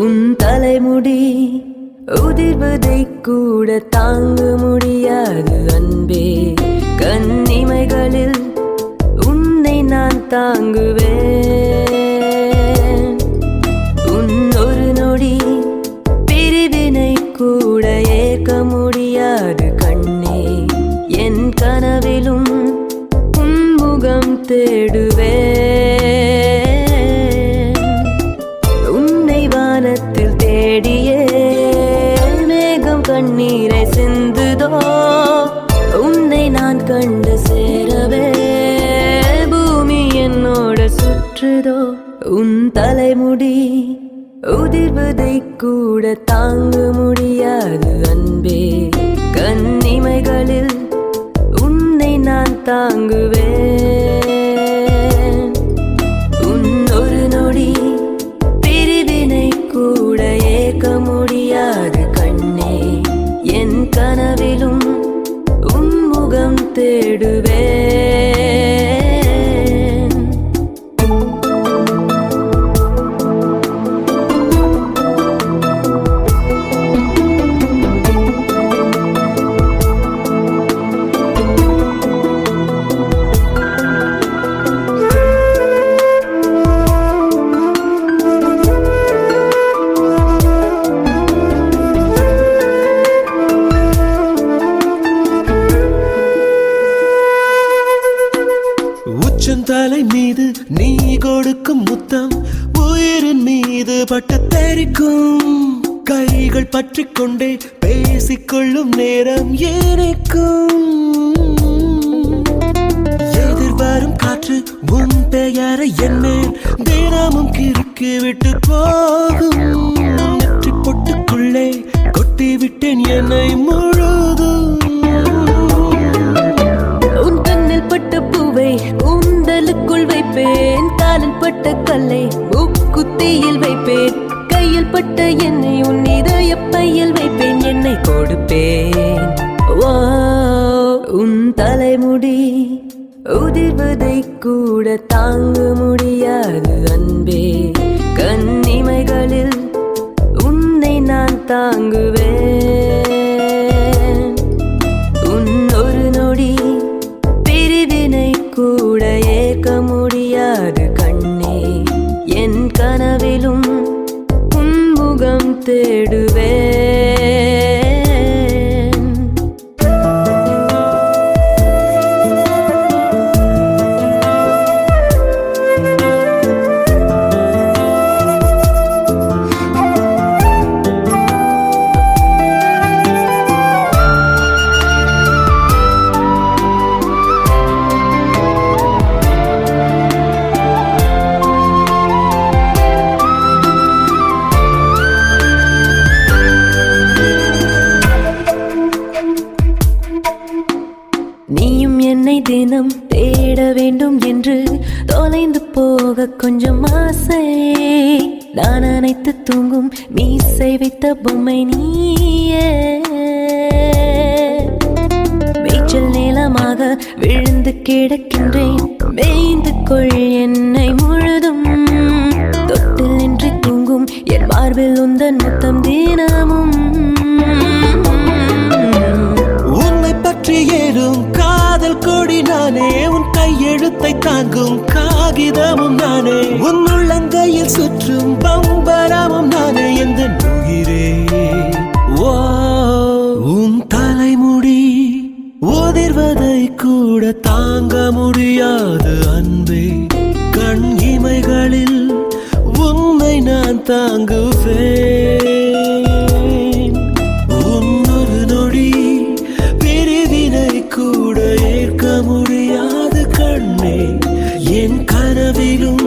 உன் தலைமுடி உதிர்வதை கூட தாங்க முடியாது அன்பே. கண்ணிமைகளில் உன்னை நான் தாங்குவேன். உன் ஒரு நொடி பிரிவினை கூட ஏற்க முடியாது கண்ணே. என் கனவிலும் உன் முகம் தேடுவேன். வானத்தில் தேடியே மேகம் கண்ணீரை சிந்துதோ. உன்னை நான் கண்டு சேரவே பூமி என்னோட சுற்றுதோ. உன் தலைமுடி உதிர்வதை கூட தாங்க முடியாது அன்பே. கண்ணிமைகளில் உன்னை நான் தாங்குவேன். உன் ஒரு நொடி கூட ஏற்க முடியாது கண்ணே. என் கனவிலும் உன் முகம் தேடுவேன். தலை மீது நீ கொடுக்கும் முத்தம் உயிரின் மீது பட்ட தெரிக்கும். கைகள் பற்றி கொண்டே பேசிக்கொள்ளும் நேரம் எனக்கும். எதிர்வரும் காற்று உன் பெயரை என்னேன் தினமும் கிறுக்கி விட்டு போகும். நெற்றி பொட்டுக்குள்ளே கொட்டி விட்டேன் என்னை முழுதும். உன் கண்ணில் பட்ட பூவை கூந்தலுக்குள் வைப்பேன். காலில் பட்ட கல்லை மூக்குத்தியில் வைப்பேன். கையில் பட்ட என்னை உன் இதய பையில் வைப்பேன். என்னை கொடுப்பேன். உன் தலைமுடி உதிர்வதை கூட தாங்க முடியாது அன்பே. கண்ணிமைகளில் உன்னை நான் தாங்குவேன். உன் ஒரு நொடி பிரிவினை கூட ஏற்க முடியாது கண்ணே. என் கனவிலும் உன் முகம் தேடுவேன். நீயும் என்னை தினம் தேட வேண்டும் என்று தொலைந்து போக கொஞ்சம் ஆசை. நான் அனைத்து தூங்கும் மீசை வைத்த பொம்மை நீயே. மேய்ச்சல் நிலமாக விழுந்து கிடக்கின்றேன். மேய்ந்து கொள் என்னை முழுதும். தொட்டில் நின்று தூங்கும் என் மார்பில் உந்தன் முத்தம் தினமும். ஏறும் காதல் கொடி நானே. உன் கையெழுத்தை தாங்கும் காகிதமும் நானே. உன் உள்ளங்கையில் சுற்றும் பம்பரமும் நானே. எந்த உயிரே உன் தலைமுடி உதிர்வதை கூட தாங்க முடியாது அன்பே. கண் இமைகளில் உன்னை நான் தாங்குவேன். உன் என் கனவிலும்